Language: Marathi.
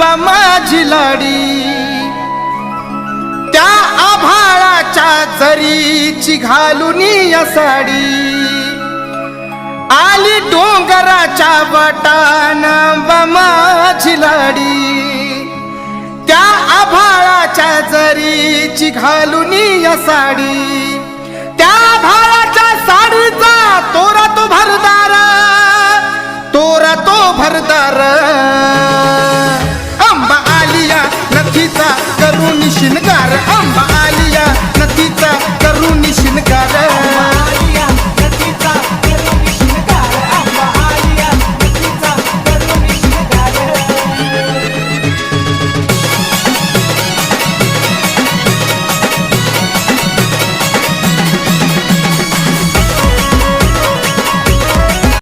आंबा माझी लाडी, त्या आभाळाच्या जरीची घालून या साडी, आली डोंगराच्या वाटान आंबा माझी लाडी, त्या आभाळाच्या जरीची घालून या साडी, त्या आभाळाच्या साडीचा तोरा तो भरदार, तोरा तो भरदार, आंबा आलिया नथीचा करून शिनगार, आंबा